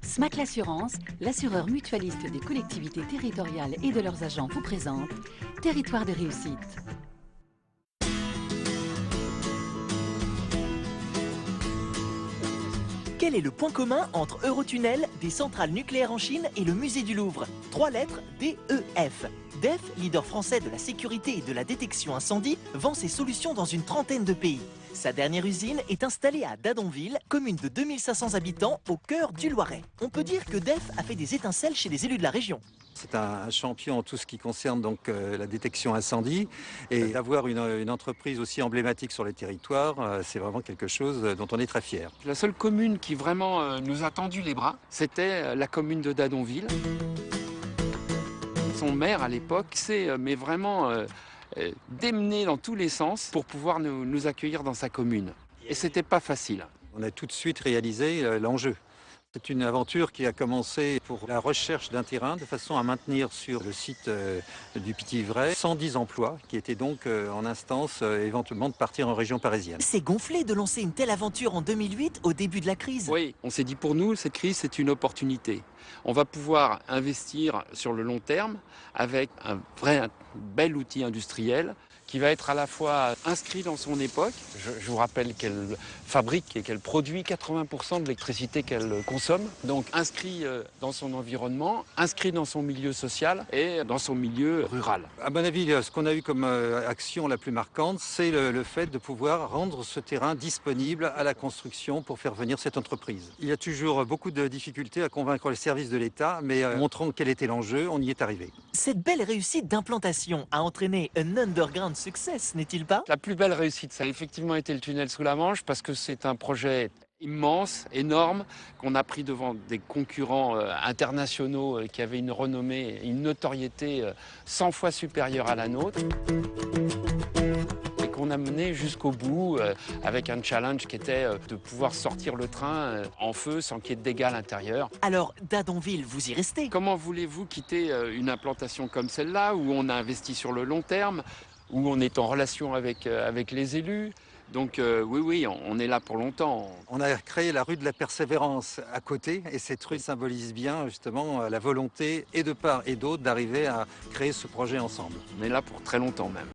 SMAC l'assurance, l'assureur mutualiste des collectivités territoriales et de leurs agents vous présente Territoire de réussite. Quel est le point commun entre Eurotunnel, des centrales nucléaires en Chine et le musée du Louvre? 3 lettres, DEF. DEF, leader français de la sécurité et de la détection incendie, vend ses solutions dans une trentaine de pays. Sa dernière usine est installée à Dadonville, commune de 2500 habitants au cœur du Loiret. On peut dire que DEF a fait des étincelles chez les élus de la région. C'est un champion en tout ce qui concerne la détection incendie, et d'avoir une entreprise aussi emblématique sur les territoires, c'est vraiment quelque chose dont on est très fier. La seule commune qui vraiment nous a tendu les bras, c'était la commune de Dadonville. Son maire à l'époque s'est vraiment démené dans tous les sens pour pouvoir nous accueillir dans sa commune. Et c'était pas facile. On a tout de suite réalisé l'enjeu. C'est une aventure qui a commencé pour la recherche d'un terrain de façon à maintenir sur le site du Pithiviers 110 emplois qui étaient donc en instance éventuellement de partir en région parisienne. C'est gonflé de lancer une telle aventure en 2008 au début de la crise. Oui, on s'est dit pour nous, cette crise, c'est une opportunité. On va pouvoir investir sur le long terme avec un bel outil industriel qui va être à la fois inscrit dans son époque. Je vous rappelle qu'elle fabrique et qu'elle produit 80% de l'électricité qu'elle consomme. Donc inscrit dans son environnement, inscrit dans son milieu social et dans son milieu rural. À mon avis, ce qu'on a eu comme action la plus marquante, c'est le fait de pouvoir rendre ce terrain disponible à la construction pour faire venir cette entreprise. Il y a toujours beaucoup de difficultés à convaincre les services de l'État, mais montrant quel était l'enjeu, on y est arrivé. Cette belle réussite d'implantation a entraîné un underground success, n'est-il pas? La plus belle réussite, ça a effectivement été le tunnel sous la Manche parce que c'est un projet immense, énorme, qu'on a pris devant des concurrents internationaux qui avaient une renommée, une notoriété 100 fois supérieure à la nôtre. Et qu'on a mené jusqu'au bout avec un challenge qui était de pouvoir sortir le train en feu sans qu'il y ait de dégâts à l'intérieur. Alors, Dadonville, vous y restez? Comment voulez-vous quitter une implantation comme celle-là où on a investi sur le long terme, où on est en relation avec les élus? Donc oui, on est là pour longtemps. On a créé la rue de la Persévérance à côté, et cette rue symbolise bien justement la volonté et de part et d'autre d'arriver à créer ce projet ensemble. On est là pour très longtemps même.